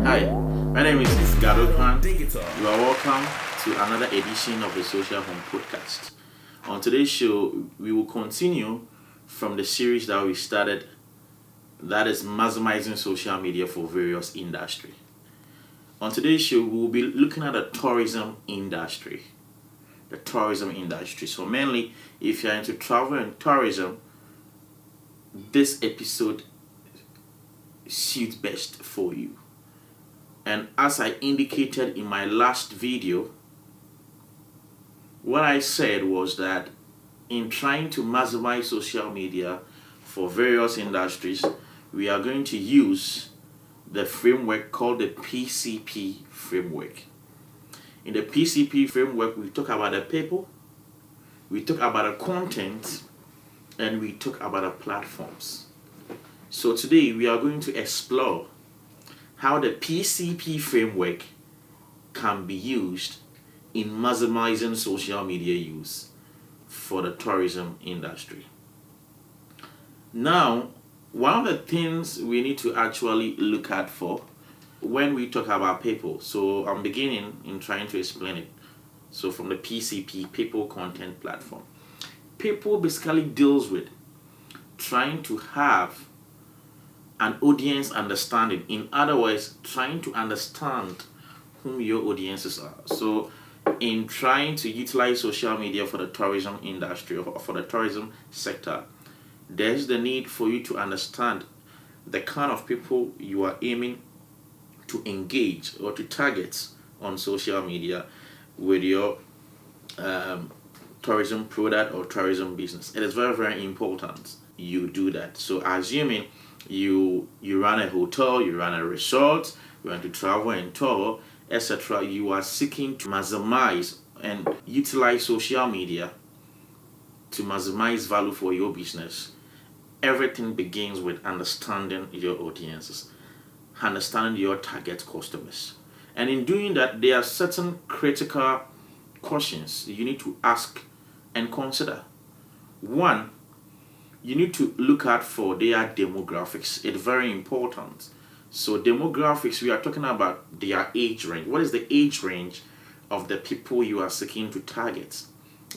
Hi, my name is Gado Khan. You are welcome to another edition of the Social Home Podcast. On today's show, we will continue from the series that we started, that is maximizing social media for various industry. On today's show, we will be looking at the tourism industry. The tourism industry. So mainly, if you're into travel and tourism, this episode suits best for you. And as I indicated in my last video, what I said was that in trying to maximize social media for various industries, we are going to use the framework called the PCP Framework. In the PCP Framework, we talk about the people, we talk about the content, and we talk about the platforms. So today we are going to explore how the PCP framework can be used in maximizing social media use for the tourism industry. Now, one of the things we need to actually look at for when we talk about people, so I'm beginning in trying to explain it. So from the PCP, people content platform. People basically deals with trying to have an audience understanding. In other words, trying to understand whom your audiences are. So in trying to utilize social media for the tourism industry or for the tourism sector, there's the need for you to understand the kind of people you are aiming to engage or to target on social media with your tourism product or tourism business. It is very, very important you do that. So assuming you run a hotel, you run a resort, you want to travel and tour, etc., you are seeking to maximize and utilize social media to maximize value for your business. Everything begins with understanding your audiences, understanding your target customers. And in doing that, there are certain critical questions you need to ask and consider. One, you need to look out for their demographics. It's very important. So demographics, we are talking about their age range. What is the age range of the people you are seeking to target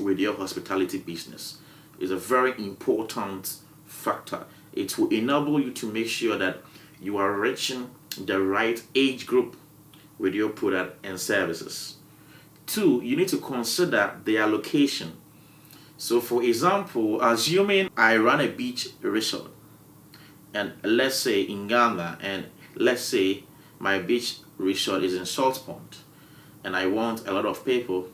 with your hospitality business? It's a very important factor. It will enable you to make sure that you are reaching the right age group with your product and services. Two, you need to consider their location. So for example, assuming I run a beach resort, and let's say in Ghana, and let's say my beach resort is in Salt Pond, and I want a lot of people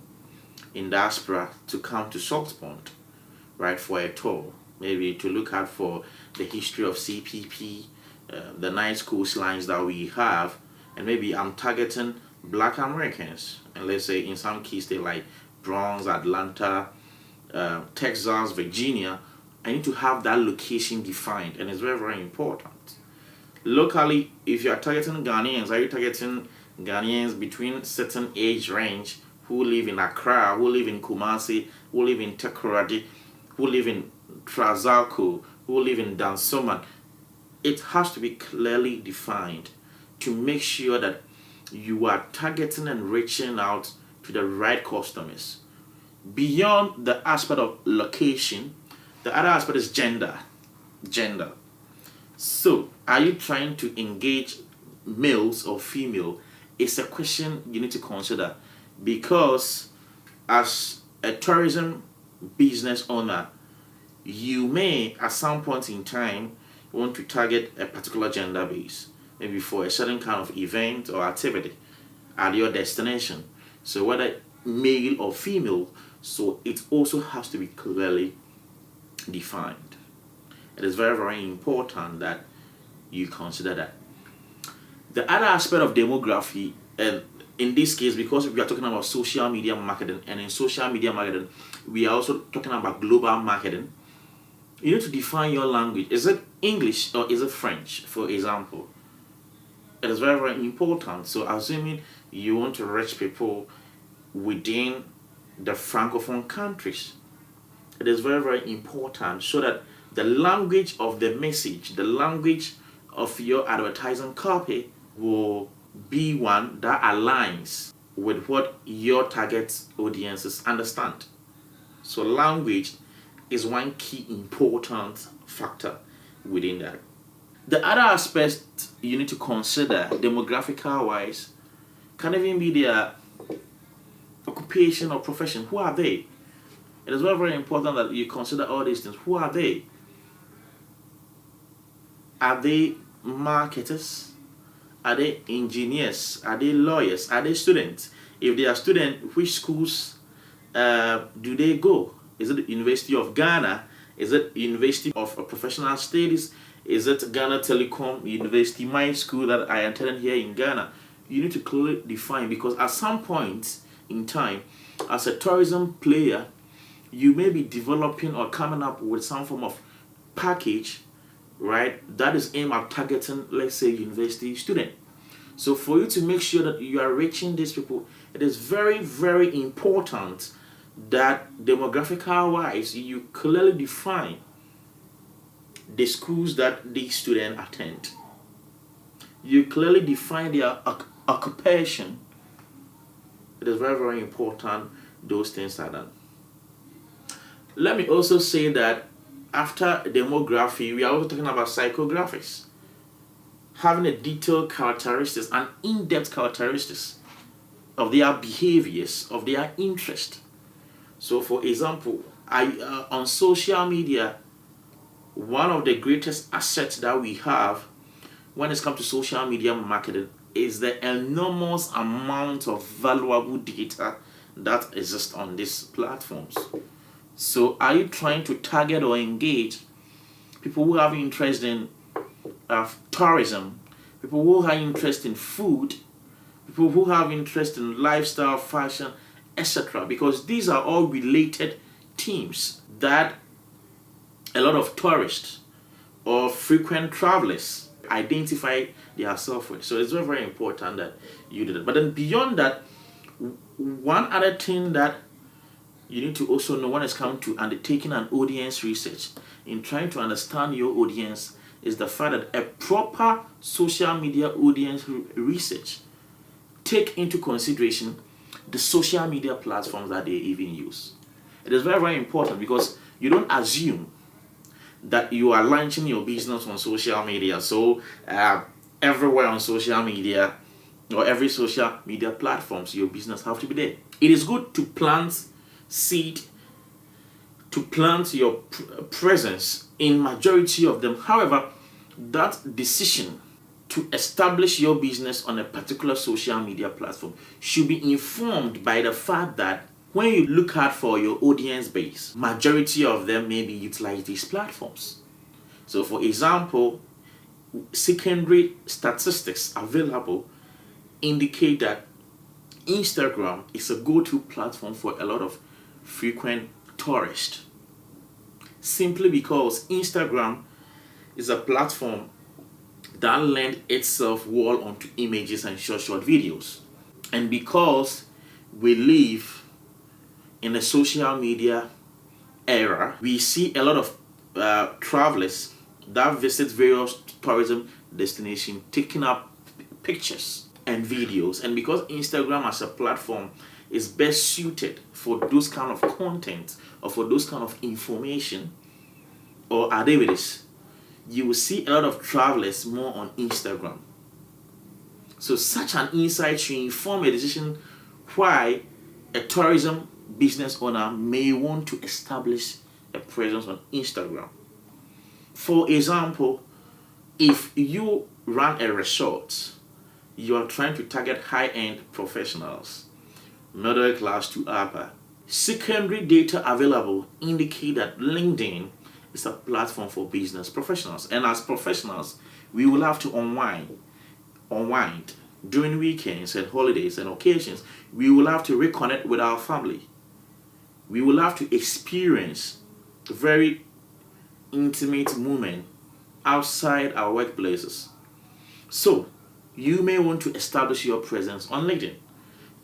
in diaspora to come to Salt Pond, right, for a tour, maybe to look out for the history of CPP, the nice coastlines that we have, and maybe I'm targeting Black Americans, and let's say in some key states like Bronx, Atlanta, Texas, Virginia. I need to have that location defined, and it's very, very important. Locally, if you are targeting Ghanaians, are you targeting Ghanaians between certain age range who live in Accra, who live in Kumasi, who live in Takoradi, who live in Trazako, who live in Dansoman? It has to be clearly defined to make sure that you are targeting and reaching out to the right customers. Beyond the aspect of location, the other aspect is gender. So, are you trying to engage males or female? It's a question you need to consider, because as a tourism business owner, you may at some point in time want to target a particular gender base, maybe for a certain kind of event or activity at your destination. So whether male or female, so it also has to be clearly defined. It is very, very important that you consider that. The other aspect of demography, and in this case, because we are talking about social media marketing, and in social media marketing, we are also talking about global marketing, you need to define your language. Is it English or is it French, for example? It is very, very important. So assuming you want to reach people within the Francophone countries, it is very, very important so that the language of the message, the language of your advertising copy will be one that aligns with what your target audiences understand. So language is one key important factor within that. The other aspect you need to consider demographical wise can even be their occupation or profession. Who are they? It is very, very important that you consider all these things. Who are they? Are they marketers? Are they engineers? Are they lawyers? Are they students? If they are students, which schools do they go? Is it the University of Ghana? Is it University of Professional Studies? Is it Ghana Telecom University, my school that I attended here in Ghana? You need to clearly define, because at some point in time, as a tourism player, you may be developing or coming up with some form of package, right, that is aimed at targeting, let's say, university student. So for you to make sure that you are reaching these people, it is very, very important that demographical wise you clearly define the schools that these students attend. You clearly define their occupation. It is very, very important those things are done. Let me also say that after demography, we are also talking about psychographics. Having a detailed characteristics and in-depth characteristics of their behaviors, of their interest. So for example, on social media, one of the greatest assets that we have when it comes to social media marketing is the enormous amount of valuable data that exists on these platforms. So are you trying to target or engage people who have interest in tourism, people who have interest in food, people who have interest in lifestyle, fashion, etc.? Because these are all related themes that a lot of tourists or frequent travelers identify themselves with. So it's very, very important that you do that. But then beyond that, one other thing that you need to also know when it's come to undertaking an audience research, in trying to understand your audience, is the fact that a proper social media audience research take into consideration the social media platforms that they even use. It is very, very important, because you don't assume that you are launching your business on social media. So everywhere on social media or every social media platforms, your business have to be there. It is good to plant seed, to plant your presence in majority of them. However, that decision to establish your business on a particular social media platform should be informed by the fact that when you look out for your audience base, majority of them maybe utilize these platforms. So for example, secondary statistics available indicate that Instagram is a go-to platform for a lot of frequent tourists, simply because Instagram is a platform that lends itself well onto images and short videos. And because we live in a social media era, we see a lot of travelers that visit various tourism destinations taking up pictures and videos. And because Instagram as a platform is best suited for those kind of content or for those kind of information or activities, you will see a lot of travelers more on Instagram. So such an insight should inform a decision why a tourism business owner may want to establish a presence on Instagram. For example, if you run a resort, you are trying to target high-end professionals, middle class to upper. Secondary data available indicate that LinkedIn is a platform for business professionals. And as professionals, we will have to unwind during weekends and holidays and occasions. We will have to reconnect with our family. We will have to experience very intimate moment outside our workplaces. So you may want to establish your presence on LinkedIn.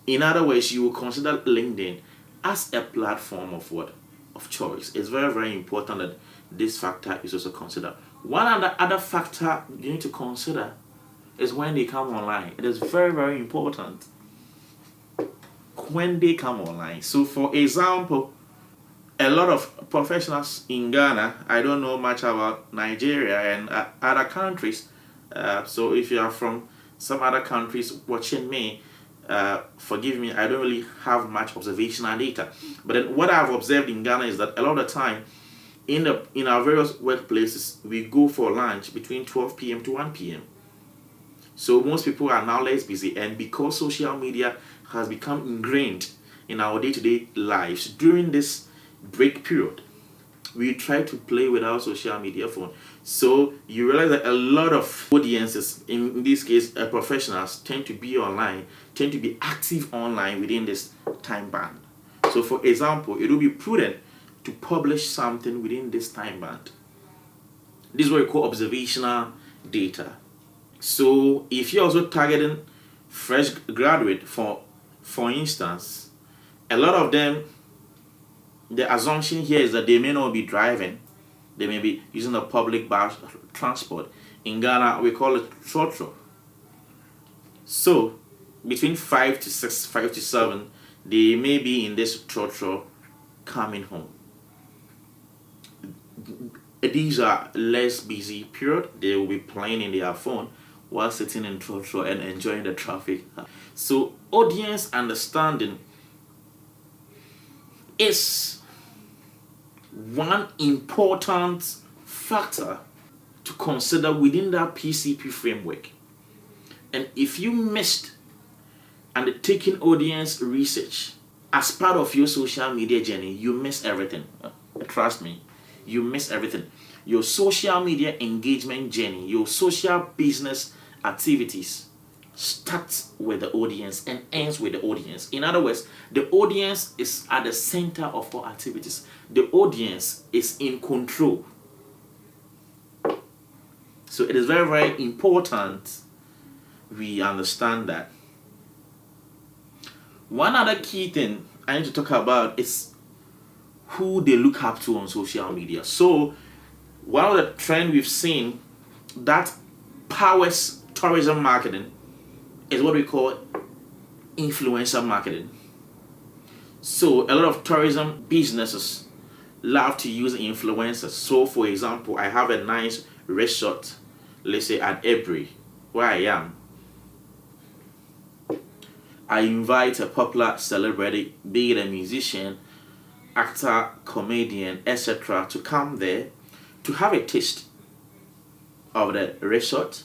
In other words, you will consider LinkedIn as a platform of what? Of choice. It's very, very important that this factor is also considered. One other factor you need to consider is when they come online. It is very, very important when they come online. So, for example, a lot of professionals in Ghana, I don't know much about Nigeria and other countries. So, if you are from some other countries watching me, forgive me, I don't really have much observational data. But then what I've observed in Ghana is that a lot of the time, in our various workplaces, we go for lunch between 12 p.m. to 1 p.m. So most people are now less busy, and because social media has become ingrained in our day-to-day lives during this break period, we try to play with our social media phone. So you realize that a lot of audiences, in this case professionals, tend to be online, tend to be active online within this time band. So for example, it will be prudent to publish something within this time band. This is what we call observational data. So if you're also targeting fresh graduate, for instance, a lot of them, the assumption here is that they may not be driving. They may be using a public bus transport. In Ghana, we call it trotro. So between 5 to 6, 5 to 7, they may be in this trotro coming home. These are less busy period. They will be playing in their phone while sitting in trotro and enjoying the traffic. So audience understanding is one important factor to consider within that PCP framework. And if you missed undertaking audience research as part of your social media journey, you miss everything. Trust me, you miss everything. Your social media engagement journey, your social business activities starts with the audience and ends with the audience. In other words, the audience is at the center of our activities. The audience is in control. So it is very, very important we understand that. One other key thing I need to talk about is who they look up to on social media. So one of the trends we've seen that powers tourism marketing is what we call influencer marketing. So a lot of tourism businesses love to use influencers. So for example, I have a nice resort, let's say at Ebre, where I am. I invite a popular celebrity, be it a musician, actor, comedian, etc., to come there to have a taste of the resort,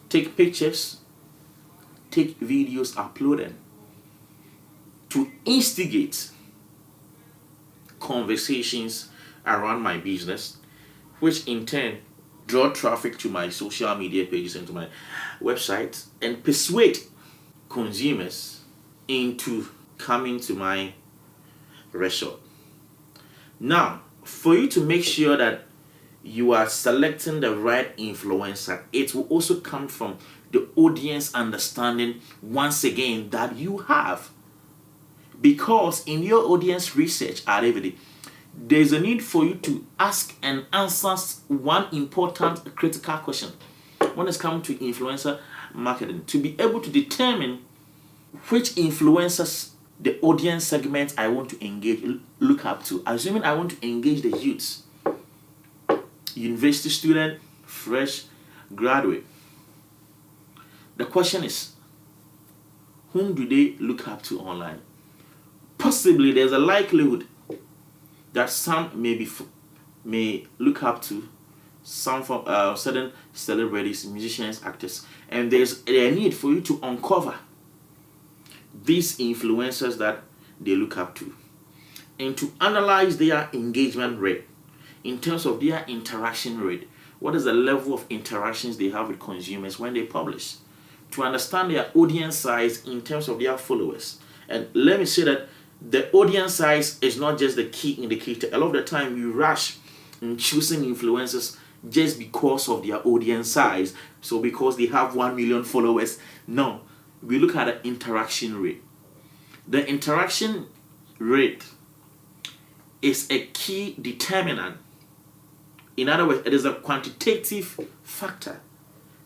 take pictures, take videos, upload them, to instigate conversations around my business, which in turn draw traffic to my social media pages and to my website, and persuade consumers into coming to my resort. Now, for you to make sure that you are selecting the right influencer, it will also come from the audience understanding once again that you have. Because in your audience research activity, there's a need for you to ask and answer one important critical question when it's come to influencer marketing, to be able to determine which influencers the audience segment I want to engage, look up to. Assuming I want to engage the youths, university student, fresh graduate. The question is, whom do they look up to online? Possibly there's a likelihood that some may look up to some from certain celebrities, musicians, actors, and there's a need for you to uncover these influencers that they look up to and to analyze their engagement rate in terms of their interaction rate. What is the level of interactions they have with consumers when they publish? To understand their audience size in terms of their followers. And let me say that the audience size is not just the key indicator. A lot of the time we rush in choosing influencers just because of their audience size. So because they have 1 million followers. No, we look at the interaction rate. The interaction rate is a key determinant. In other words, it is a quantitative factor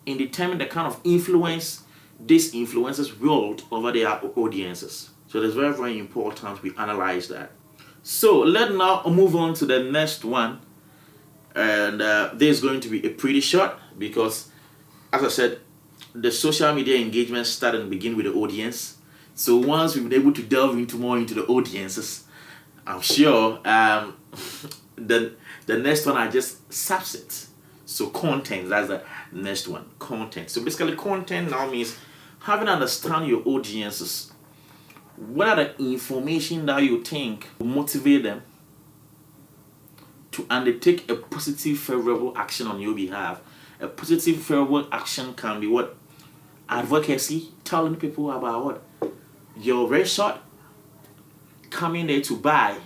in determining the kind of influence these influencers wield over their audiences. So it's very, very important we analyze that. So let's now move on to the next one. And this is going to be a pretty short because, as I said, the social media engagement start and begin with the audience. So once we've been able to delve into more into the audiences, I'm sure the next one I just subset. So content, that's the next one. Content. So basically content now means having to understand your audiences. What are the information that you think will motivate them to undertake a positive, favorable action on your behalf? A positive, favorable action can be what? Advocacy, telling people about what? Your resort, coming there to buy,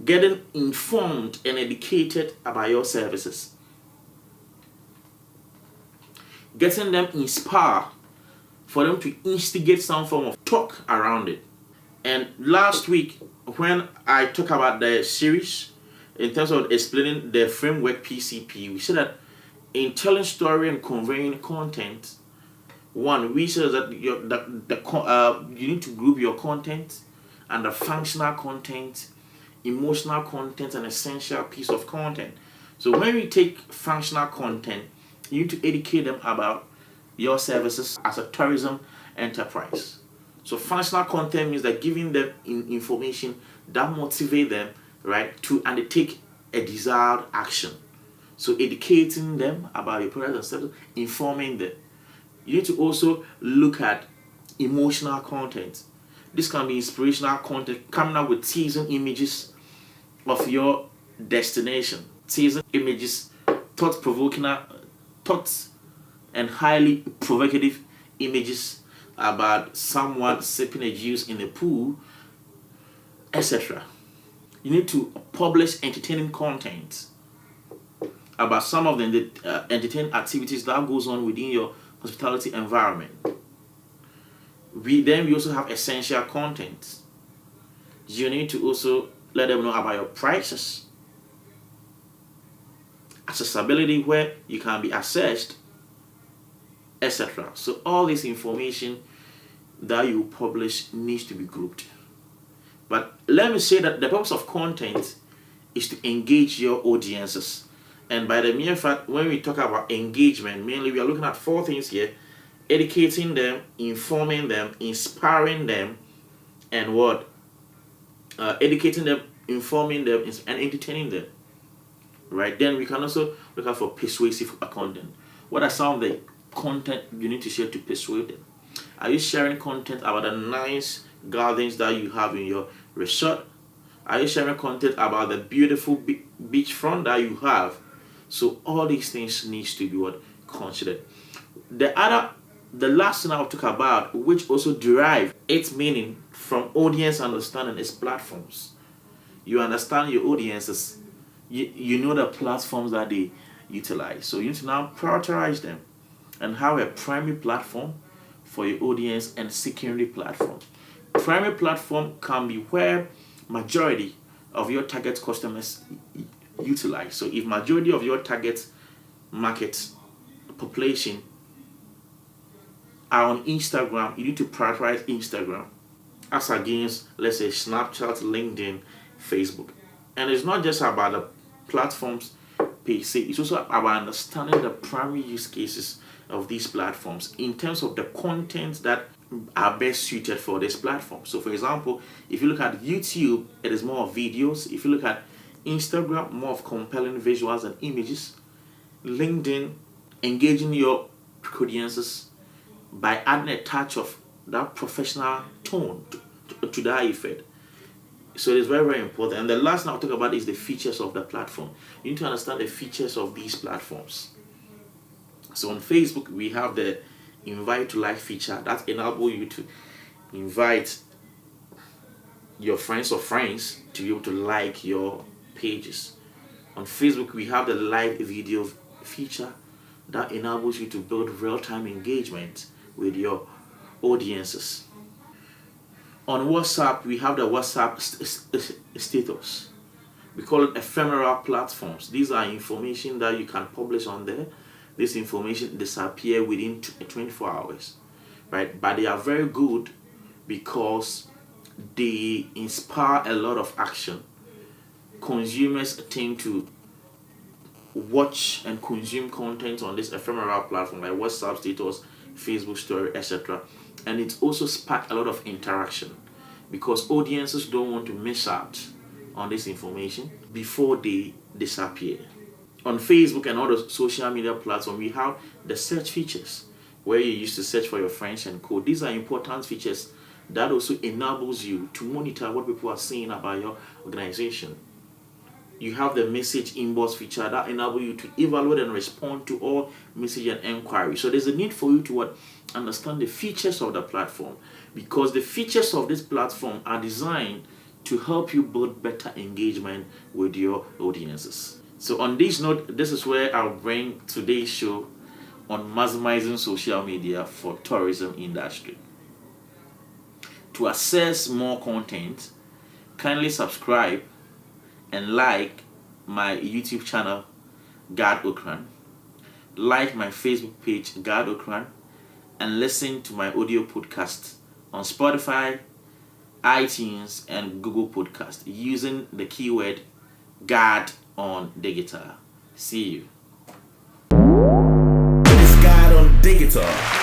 getting informed and educated about your services, getting them inspired for them to instigate some form of talk around it. And last week, when I talk about the series, in terms of explaining the framework PCP, we said that in telling story and conveying content, one, we said that you need to group your content under functional content, emotional content, and essential piece of content. So when we take functional content, you need to educate them about your services as a tourism enterprise. So functional content means that giving them information that motivate them, right, to undertake a desired action. So educating them about your products and services, informing them. You need to also look at emotional content. This can be inspirational content, coming up with teasing images of your destination, teasing images, thoughts and highly provocative images about someone sipping a juice in a pool, etc. You need to publish entertaining content about some of the entertaining activities that goes on within your hospitality environment. We also have essential content. You need to also let them know about your prices, accessibility, where you can be assessed, etc. So all this information that you publish needs to be grouped. But let me say that the purpose of content is to engage your audiences. And by the mere fact, when we talk about engagement, mainly we are looking at four things here: educating them, informing them, inspiring them, and what? Educating them, informing them, and entertaining them. Right? Then we can also look out for persuasive content. What are some of the content you need to share to persuade them? Are you sharing content about the nice gardens that you have in your resort? Are you sharing content about the beautiful beachfront that you have? So all these things needs to be what considered. The last thing I'll talk about, which also derive its meaning from audience understanding, is platforms. You understand your audiences. You know the platforms that they utilize. So you need to now prioritize them and have a primary platform for your audience and secondary platform. Primary platform can be where majority of your target customers utilize. So if majority of your target market population are on Instagram, you need to prioritize Instagram as against, let's say, Snapchat, LinkedIn, Facebook. And it's not just about the platforms per se, it's also about understanding the primary use cases of these platforms in terms of the content that are best suited for this platform. So for example, if you look at YouTube, it is more of videos. If you look at Instagram, more of compelling visuals and images. LinkedIn, engaging your audiences by adding a touch of that professional tone to that effect. So it is very, very important. And the last thing I'll talk about is the features of the platform. You need to understand the features of these platforms. So on Facebook, we have the invite to like feature that enables you to invite your friends or friends to be able to like your pages. On Facebook, we have the live video feature that enables you to build real-time engagement with your audiences. On WhatsApp, we have the WhatsApp status. We call it ephemeral platforms. These are information that you can publish on there this information disappear within 24 hours, right? But they are very good because they inspire a lot of action. Consumers tend to watch and consume content on this ephemeral platform like WhatsApp status, Facebook story, etc. And it also sparks a lot of interaction because audiences don't want to miss out on this information before they disappear. On Facebook and other social media platforms, we have the search features where you used to search for your friends and co. These are important features that also enables you to monitor what people are saying about your organization. You have the message inbox feature that enables you to evaluate and respond to all message and inquiries. So there's a need for you to understand the features of the platform, because the features of this platform are designed to help you build better engagement with your audiences. So on this note, this is where I'll bring today's show on maximizing social media for tourism industry. To access more content, kindly subscribe and like my YouTube channel, Gad Okran. Like my Facebook page, Gad Okran, and listen to my audio podcast on Spotify, iTunes, and Google Podcast using the keyword Gad on Digital. See you. It's Gad on Digital.